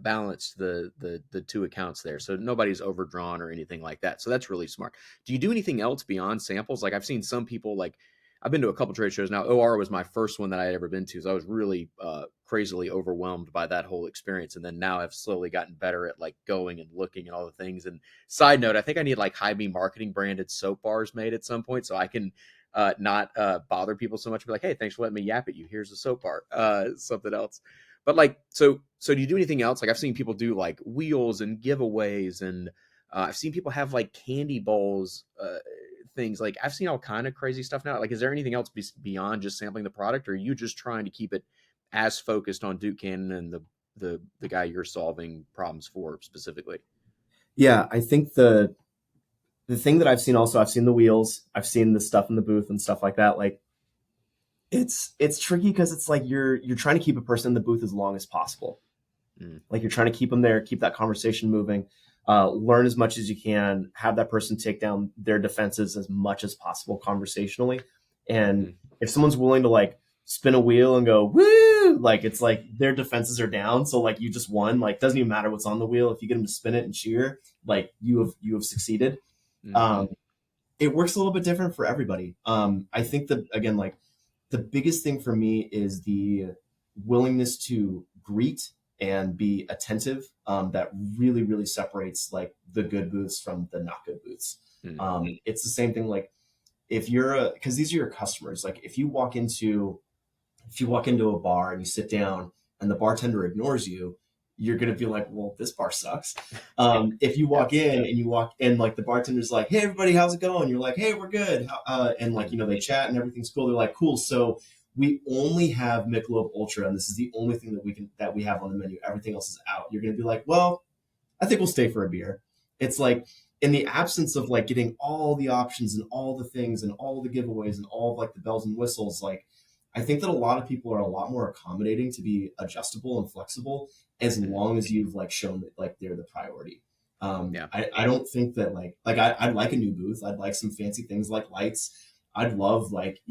Speaker 2: balanced the two accounts there. So nobody's overdrawn or anything like that. So that's really smart. Do you do anything else beyond samples? Like I've seen some people, like I've been to a couple trade shows now. OR was my first one that I had ever been to. So I was really crazily overwhelmed by that whole experience. And then now I've slowly gotten better at like going and looking at all the things. And side note, I think I need like Hy-Vee marketing branded soap bars made at some point so I can not bother people so much. Be like, hey, thanks for letting me yap at you. Here's a soap bar, something else. But like, so do you do anything else? Like I've seen people do like wheels and giveaways, and I've seen people have like candy bowls, things. Like I've seen all kind of crazy stuff now. Like, is there anything else beyond just sampling the product, or are you just trying to keep it as focused on Duke Cannon and the guy you're solving problems for specifically?
Speaker 1: Yeah, I think the thing that I've seen also, I've seen the wheels, I've seen the stuff in the booth and stuff like that. Like it's tricky because it's like you're trying to keep a person in the booth as long as possible. Like you're trying to keep them there, keep that conversation moving, learn as much as you can, have that person take down their defenses as much as possible conversationally. And if someone's willing to like spin a wheel and go, woo, like it's like their defenses are down. So like you just won, like doesn't even matter what's on the wheel. If you get them to spin it and cheer, like you have succeeded. It works a little bit different for everybody. I think that again, like the biggest thing for me is the willingness to greet and be attentive. That really, really separates like the good booths from the not good booths. It's the same thing. Like if you're because these are your customers. Like if you walk into a bar and you sit down and the bartender ignores you, you're going to be like, well, this bar sucks. If you walk in and like the bartender's like, hey, everybody, how's it going? You're like, hey, we're good. And like, they chat and everything's cool. They're like, cool. So we only have Michelob Ultra, and this is the only thing that we have on the menu. Everything else is out. You're going to be like, well, I think we'll stay for a beer. It's like in the absence of like getting all the options and all the things and all the giveaways and all of like the bells and whistles, like I think that a lot of people are a lot more accommodating to be adjustable and flexible as long as you've like shown that like they're the priority. I don't think that like I'd like a new booth. I'd like some fancy things like lights. I'd love like,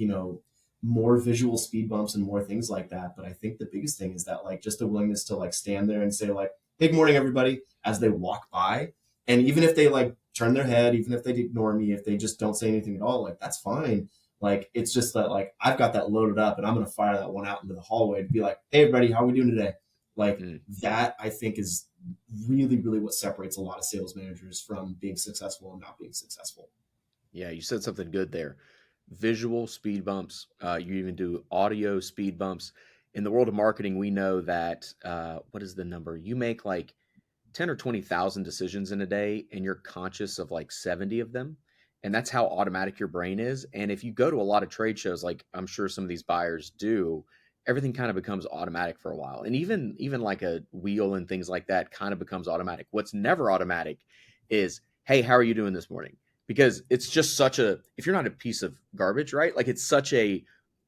Speaker 1: more visual speed bumps and more things like that. But I think the biggest thing is that like just the willingness to like stand there and say like, hey, good morning, everybody, as they walk by. And even if they like turn their head, even if they ignore me, if they just don't say anything at all, like that's fine. Like it's just that like I've got that loaded up and I'm gonna fire that one out into the hallway to be like, hey everybody, how are we doing today? Like
Speaker 2: Mm.
Speaker 1: that I think is really, really what separates a lot of sales managers from being successful and not being successful.
Speaker 2: Yeah, you said something good there. Visual speed bumps. You even do audio speed bumps. In the world of marketing, we know that what is the number? You make like 10 or 20,000 decisions in a day and you're conscious of like 70 of them. And that's how automatic your brain is. And if you go to a lot of trade shows, like I'm sure some of these buyers do, everything kind of becomes automatic for a while. And even like a wheel and things like that kind of becomes automatic. What's never automatic is, hey, how are you doing this morning? Because it's just such a, if you're not a piece of garbage, right? Like it's such a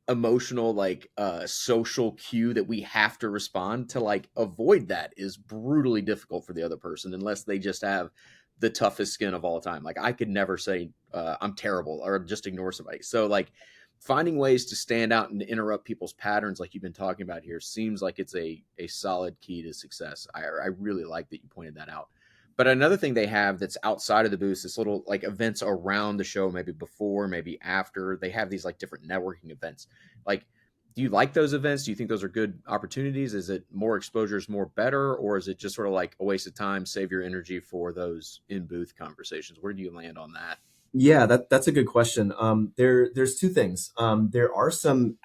Speaker 2: emotional like social cue that we have to respond to. Like avoid that is brutally difficult for the other person unless they just have the toughest skin of all time. Like I could never say I'm terrible or just ignore somebody. So like finding ways to stand out and to interrupt people's patterns like you've been talking about here seems like it's a solid key to success. I really like that you pointed that out. But another thing they have that's outside of the booth is little like events around the show, maybe before, maybe after. They have these like different networking events. Like, do you like those events? Do you think those are good opportunities? Is it more exposure is more better, or is it just sort of like a waste of time, save your energy for those in booth conversations? Where do you land on that?
Speaker 1: Yeah, that's a good question. There's two things. There are some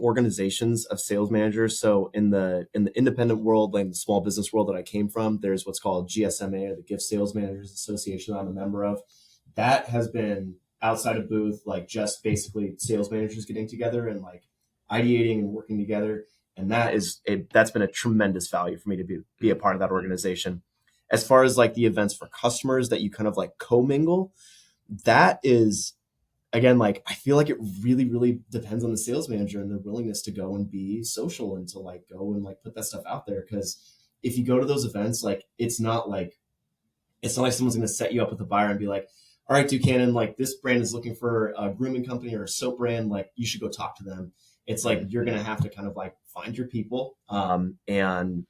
Speaker 1: organizations of sales managers. So in the independent world, like the small business world that I came from, there's what's called GSMA, or the Gift Sales Managers Association. I'm a member of. That has been outside of booth, like just basically sales managers getting together and like ideating and working together. And that's been a tremendous value for me to be a
Speaker 2: Mm,
Speaker 1: part of that organization. As far as like the events for customers that you kind of like commingle, that is again like I feel like it really really depends on the sales manager and their willingness to go and be social and to like go and like put that stuff out there. Because if you go to those events, like it's not like someone's going to set you up with a buyer and be like, all right, Ducannon, like this brand is looking for a grooming company or a soap brand, like you should go talk to them. It's like
Speaker 2: mm,
Speaker 1: you're going to have to kind of like find your people, and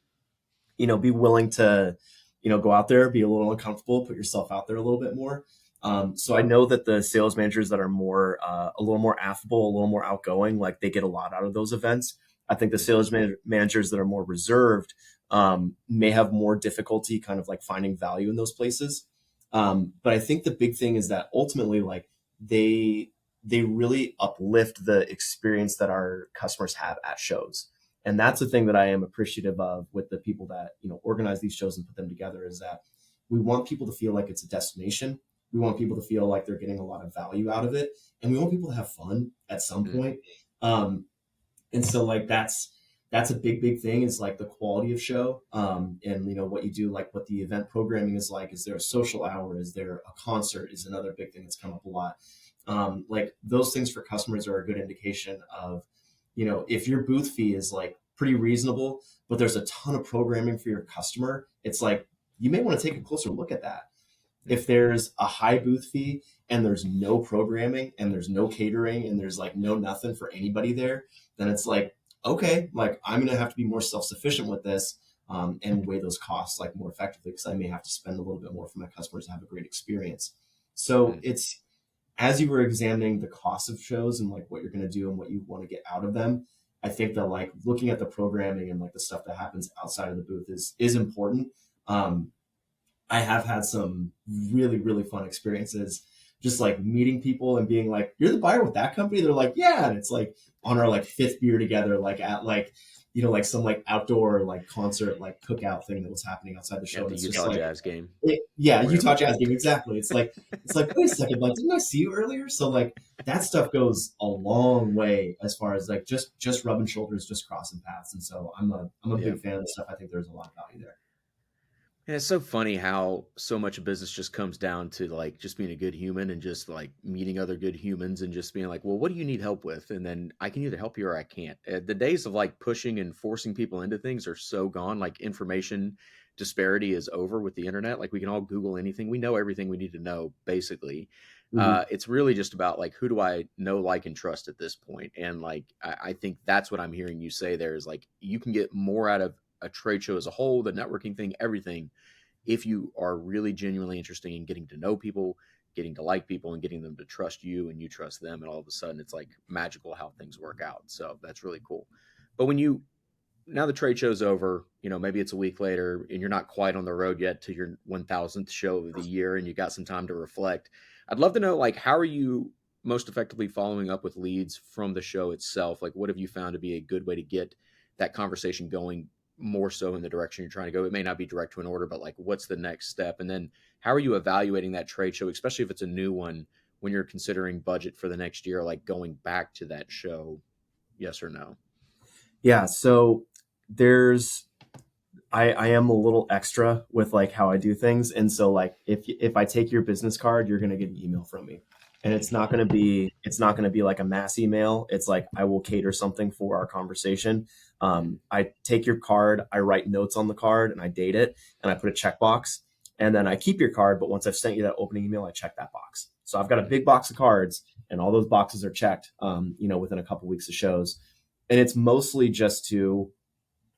Speaker 1: be willing to, go out there, be a little uncomfortable, put yourself out there a little bit more. So I know that the sales managers that are a little more affable, a little more outgoing, like they get a lot out of those events. I think the
Speaker 2: mm,
Speaker 1: managers that are more reserved may have more difficulty kind of like finding value in those places. But I think the big thing is that ultimately, like they they really uplift the experience that our customers have at shows. And that's the thing that I am appreciative of with the people that organize these shows and put them together, is that we want people to feel like it's a destination. We want people to feel like they're getting a lot of value out of it, and we want people to have fun at some
Speaker 2: mm,
Speaker 1: point. um, and so like that's a big thing, is like the quality of show, and what you do, like what the event programming is like. Is there a social hour? Is there a concert? Is another big thing that's come up a lot. Like those things for customers are a good indication of, if your booth fee is like pretty reasonable, but there's a ton of programming for your customer, it's like you may want to take a closer look at that.
Speaker 2: mm,
Speaker 1: If there's a high booth fee and there's no programming and there's no catering and there's like no nothing for anybody there, then it's like, okay, like I'm going to have to be more self-sufficient with this, and weigh those costs like more effectively, because I may have to spend a little bit more for my customers to have a great experience. So
Speaker 2: mm,
Speaker 1: it's, as you were examining the cost of shows and like what you're going to do and what you want to get out of them, I think that like looking at the programming and like the stuff that happens outside of the booth is important. Um, I have had some really, really fun experiences just like meeting people and being like, you're the buyer with that company? They're like, yeah. And it's like on our like fifth beer together, like at like, like some like outdoor like concert, like cookout thing that was happening outside the show.
Speaker 2: at
Speaker 1: And
Speaker 2: the
Speaker 1: it's just
Speaker 2: Utah
Speaker 1: like,
Speaker 2: Jazz game
Speaker 1: yeah,
Speaker 2: or
Speaker 1: Utah
Speaker 2: whatever.
Speaker 1: Jazz game. Exactly. It's like, wait a second, like, didn't I see you earlier? So like that stuff goes a long way as far as like just rubbing shoulders, just crossing paths. And so I'm a
Speaker 2: Yeah.
Speaker 1: big fan of the stuff. I think there's a lot of value there.
Speaker 2: And it's so funny how so much of business just comes down to like just being a good human and just like meeting other good humans and just being like, well, what do you need help with? And then I can either help you or I can't. The days of like pushing and forcing people into things are so gone. Like information disparity is over with the internet. Like we can all Google anything. We know everything we need to know, basically.
Speaker 1: Mhm.
Speaker 2: It's really just about like, who do I know, like, and trust at this point? And like, I think that's what I'm hearing you say there is like, you can get more out of a trade show as a whole, the networking thing, everything, if you are really genuinely interested in getting to know people, getting to like people, and getting them to trust you and you trust them. And all of a sudden, it's like magical how things work out. So that's really cool. But when you, now the trade show's over, maybe it's a week later and you're not quite on the road yet to your 1000th show of the year and you got some time to reflect. I'd love to know, like, how are you most effectively following up with leads from the show itself? Like, what have you found to be a good way to get that conversation going more so in the direction you're trying to go? It may not be direct to an order, but like, what's the next step? And then how are you evaluating that trade show, especially if it's a new one, when you're considering budget for the next year, like going back to that show? Yes or no?
Speaker 1: Yeah. So there's I am a little extra with like how I do things. And so like if I take your business card, you're gonna get an email from me. And it's not gonna be like a mass email. It's like I will cater something for our conversation. I take your card, I write notes on the card and I date it and I put a checkbox. And then I keep your card, but once I've sent you that opening email, I check that box. So I've got a big box of cards and all those boxes are checked within a couple weeks of shows. And it's mostly just to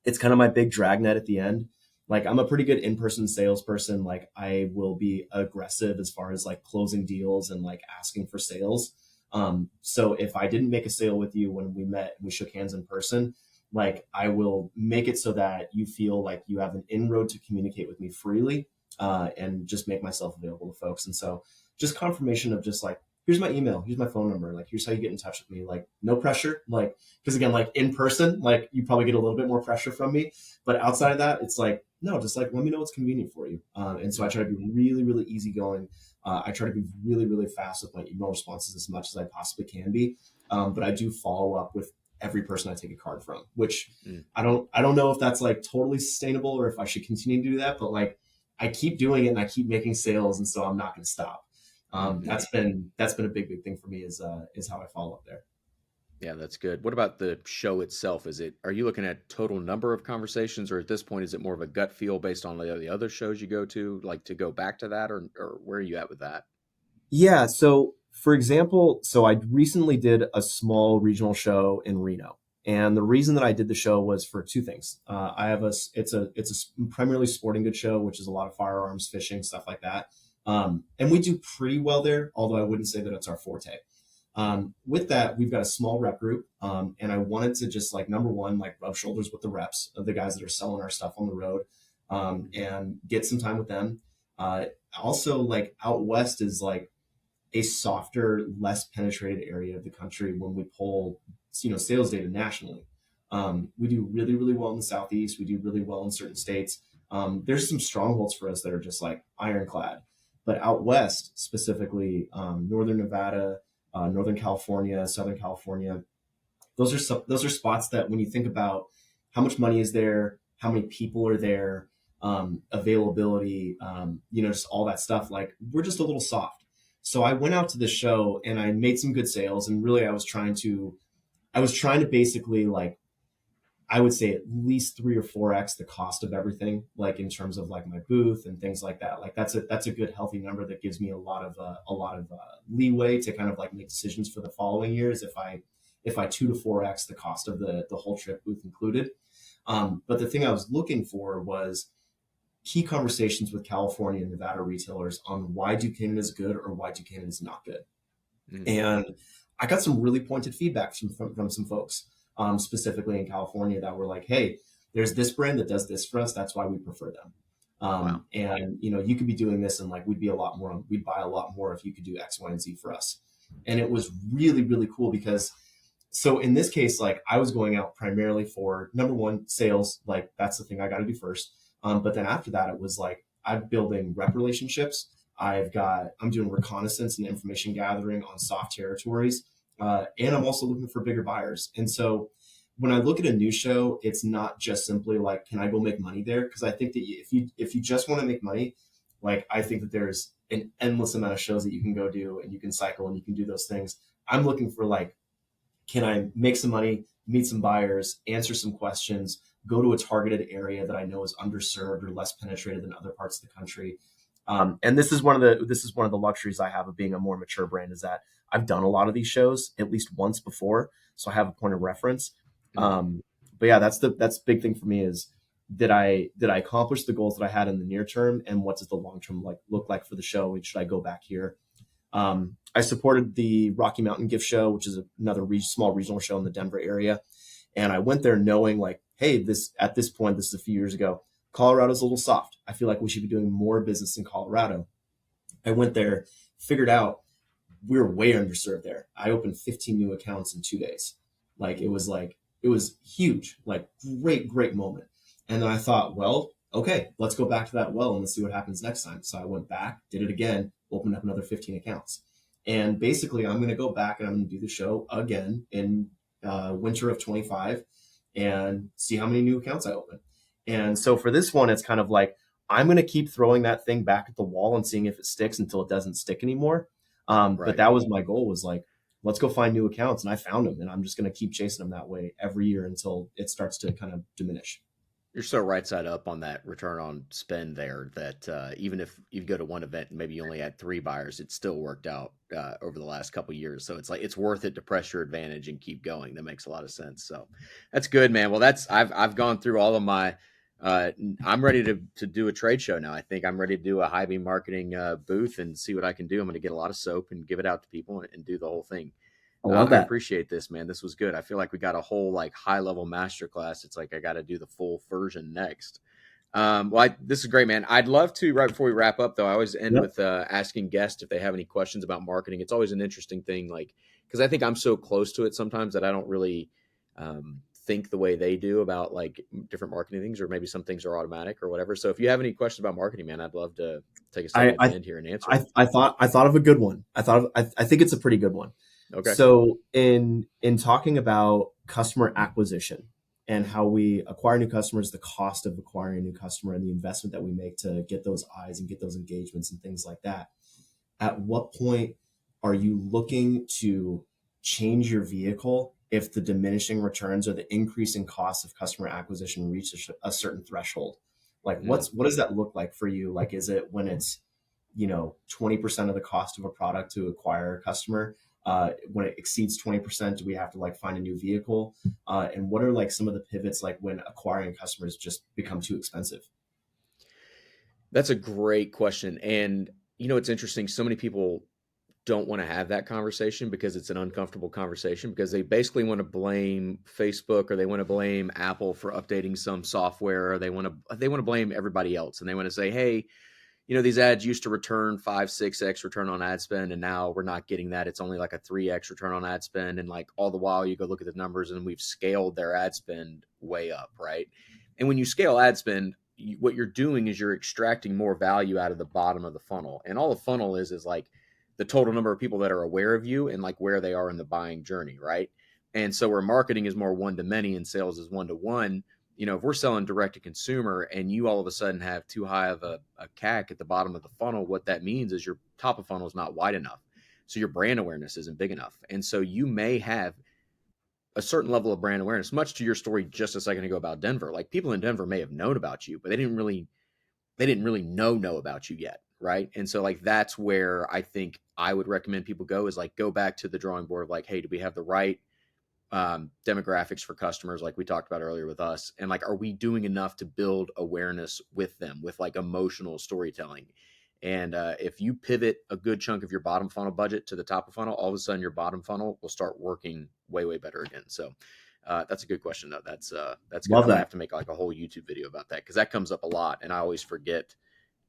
Speaker 1: it's kind of my big dragnet at the end. Like I'm a pretty good in-person salesperson. Like I will be aggressive as far as like closing deals and like asking for sales. So if I didn't make a sale with you when we met and we shook hands in person, like I will make it so that you feel like you have an inroad to communicate with me freely, and just make myself available to folks. And so just confirmation of just like, here's my email, here's my phone number, like here's how you get in touch with me. Like no pressure, like because again, like in person, like you probably get a little bit more pressure from me, but outside of that, it's like no, just like let me know what's convenient for you. And so I try to be really, really easygoing. I try to be really, really fast with my email responses as much as I possibly can be. But I do follow up with every person I take a card from, which
Speaker 2: Mm.
Speaker 1: I don't know if that's like totally sustainable or if I should continue to do that, but like I keep doing it and I keep making sales, and so I'm not going to stop.
Speaker 2: Hmm.
Speaker 1: That's been a big thing for me is how I follow up there.
Speaker 2: Yeah, that's good. What about the show itself? Are you looking at total number of conversations, or at this point, is it more of a gut feel based on the other shows you go to, like to go back to that, or where are you at with that?
Speaker 1: Yeah. So, for example, so I recently did a small regional show in Reno, and the reason that I did the show was for two things. I have it's a primarily sporting goods show, which is a lot of firearms, fishing, stuff like that. And we do pretty well there, although I wouldn't say that it's our forte. With that, we've got a small rep group, and I wanted to just like number one, like rub shoulders with the reps of the guys that are selling our stuff on the road, and get some time with them. Uh, Also, like out west is like a softer, less penetrated area of the country when we pull, sales data nationally. We do really, really well in the Southeast. We do really well in certain states. There's some strongholds for us that are just like ironclad. But out west, specifically Northern Nevada, Northern California, Southern California, those are spots that when you think about how much money is there, how many people are there, availability, just all that stuff. Like we're just a little soft. So I went out to the show and I made some good sales, and really I was trying to basically like I would say at least 3 or 4x the cost of everything, like in terms of like my booth and things like that. Like that's a good healthy number that gives me a lot of leeway to kind of like make decisions for the following years if I 2 to 4x the cost of the whole trip, booth included. But the thing I was looking for was key conversations with California and Nevada retailers on why Duchanan is good or why Duchanan is not good.
Speaker 2: Mm.
Speaker 1: And I got some really pointed feedback from some folks, specifically in California, that were like, "Hey, there's this brand that does this for us. That's why we prefer them."
Speaker 2: Wow.
Speaker 1: And you could be doing this, and like we'd buy a lot more if you could do X, Y, and Z for us. And it was really, really cool because so in this case, like I was going out primarily for number one, sales. Like that's the thing I got to do first. But then after that, it was like I'm building rep relationships. I'm doing reconnaissance and information gathering on soft territories, and I'm also looking for bigger buyers. And so when I look at a new show, it's not just simply like, can I go make money there? Because I think that if you just want to make money, like I think that there's an endless amount of shows that you can go do and you can cycle and you can do those things. I'm looking for like, can I make some money, meet some buyers, answer some questions, go to a targeted area that I know is underserved or less penetrated than other parts of the country, And this is one of the luxuries I have of being a more mature brand, is that I've done a lot of these shows at least once before, so I have a point of reference.
Speaker 2: Mm.
Speaker 1: But yeah, that's the big thing for me is, did I accomplish the goals that I had in the near term, and what does the long term like look like for the show, and should I go back here? I supported the Rocky Mountain Gift Show, which is another small regional show in the Denver area. And I went there knowing like, hey, this point, this is a few years ago, Colorado's a little soft. I feel like we should be doing more business in Colorado. I went there, figured out we were way underserved there. I opened 15 new accounts in 2 days. It was huge, like great moment. And then I thought, well, okay, let's go back to that well and let's see what happens next time. So I went back, did it again, opened up another 15 accounts. And basically, I'm going to go back and I'm going to do the show again in winter of 25 and see how many new accounts I open. And so for this one, it's kind of like I'm going to keep throwing that thing back at the wall and seeing if it sticks until it doesn't stick anymore. But
Speaker 2: Right.
Speaker 1: that was my goal, was like, let's go find new accounts. And I found them, and I'm just going to keep chasing them that way every year until it starts to kind of diminish.
Speaker 2: You're so right side up on that return on spend there that even if you go to one event and maybe you only had 3 buyers, it still worked out over the last couple of years. So it's like it's worth it to press your advantage and keep going. That makes a lot of sense. So that's good, man. Well, I've gone through all of my. I'm ready to do a trade show now. I think I'm ready to do a Hy-Vee marketing booth and see what I can do. I'm going to get a lot of soap and give it out to people and do the whole thing.
Speaker 1: I love
Speaker 2: I
Speaker 1: that.
Speaker 2: appreciate this, man. This was good. I feel like we got a whole like high level masterclass. It's like I got to do the full version next. This is great, man. I'd love to, right before we wrap up, though, I always end
Speaker 1: Yep.
Speaker 2: with asking guests if they have any questions about marketing. It's always an interesting thing, like, because I think I'm so close to it sometimes that I don't really think the way they do about like different marketing things, or maybe some things are automatic or whatever. So if you have any questions about marketing, man, I'd love to take a second
Speaker 1: I,
Speaker 2: at the
Speaker 1: I
Speaker 2: end here and answer
Speaker 1: I
Speaker 2: them.
Speaker 1: I thought of a good one. I think it's a pretty good one.
Speaker 2: Okay.
Speaker 1: So in talking about customer acquisition and how we acquire new customers, the cost of acquiring a new customer and the investment that we make to get those eyes and get those engagements and things like that. At what point are you looking to change your vehicle if the diminishing returns or the increasing cost of customer acquisition reach a certain threshold? Like
Speaker 2: Mm.
Speaker 1: what does that look like for you? Like, is it when it's 20% of the cost of a product to acquire a customer? When it exceeds 20%, do we have to like find a new vehicle? And what are like some of the pivots, like when acquiring customers just become too expensive?
Speaker 2: That's a great question. And, it's interesting. So many people don't want to have that conversation because it's an uncomfortable conversation because they basically want to blame Facebook or they want to blame Apple for updating some software or they want to blame everybody else and they want to say, hey, these ads used to return 5, 6x return on ad spend, and now we're not getting that. It's only like a 3x return on ad spend. And like all the while you go look at the numbers and we've scaled their ad spend way up, right? And when you scale ad spend, what you're doing is you're extracting more value out of the bottom of the funnel. And all the funnel is like the total number of people that are aware of you and like where they are in the buying journey, right? And so where marketing is more one to many and sales is one to one, if we're selling direct to consumer and you all of a sudden have too high of a CAC at the bottom of the funnel, what that means is your top of funnel is not wide enough. So your brand awareness isn't big enough. And so you may have a certain level of brand awareness, much to your story just a second ago about Denver. Like people in Denver may have known about you, but they didn't really know about you yet. Right. And so like that's where I think I would recommend people go is like go back to the drawing board of like, hey, do we have the right demographics for customers like we talked about earlier with us, and like are we doing enough to build awareness with them with like emotional storytelling? And if you pivot a good chunk of your bottom funnel budget to the top of funnel, all of a sudden your bottom funnel will start working way better again. So that's a good question though. That's good. I
Speaker 1: Love
Speaker 2: might
Speaker 1: that.
Speaker 2: have to make like a whole YouTube video about that because that comes up a lot and I always forget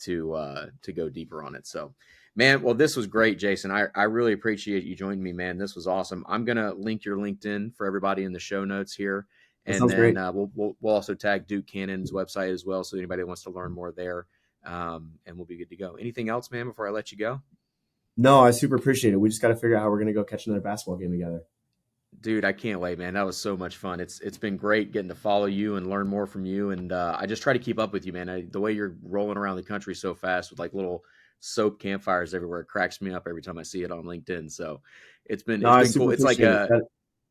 Speaker 2: to go deeper on it. So man, well, this was great, Jason. I really appreciate you joining me, man. This was awesome. I'm gonna link your LinkedIn for everybody in the show notes here,
Speaker 1: That
Speaker 2: and
Speaker 1: sounds
Speaker 2: then
Speaker 1: great.
Speaker 2: we'll also tag Duke Cannon's website as well, so anybody wants to learn more there, and we'll be good to go. Anything else, man? Before I let you go,
Speaker 1: No, I super appreciate it. We just got to figure out how we're going to go catch another basketball game together.
Speaker 2: dude, I can't wait, man. That was so much fun. It's been great getting to follow you and learn more from you, and I just try to keep up with you, man. The way you're rolling around the country so fast with like little soap campfires everywhere, it cracks me up every time I see it on LinkedIn. So it's been
Speaker 1: No,
Speaker 2: it's
Speaker 1: I
Speaker 2: been
Speaker 1: super
Speaker 2: cool. It's like
Speaker 1: appreciate it.
Speaker 2: a
Speaker 1: That,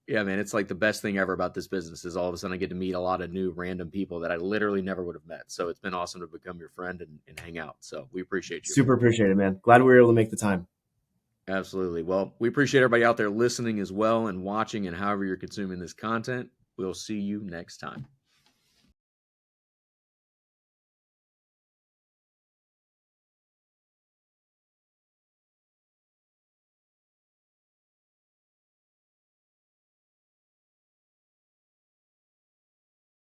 Speaker 2: Yeah, man, it's like the best thing ever about this business is all of a sudden I get to meet a lot of new random people that I literally never would have met. So it's been awesome to become your friend and hang out. So we appreciate you.
Speaker 1: Super appreciate it, man. Glad we were able to make the time.
Speaker 2: Absolutely. Well, we appreciate everybody out there listening as well and watching and however you're consuming this content. We'll see you next time.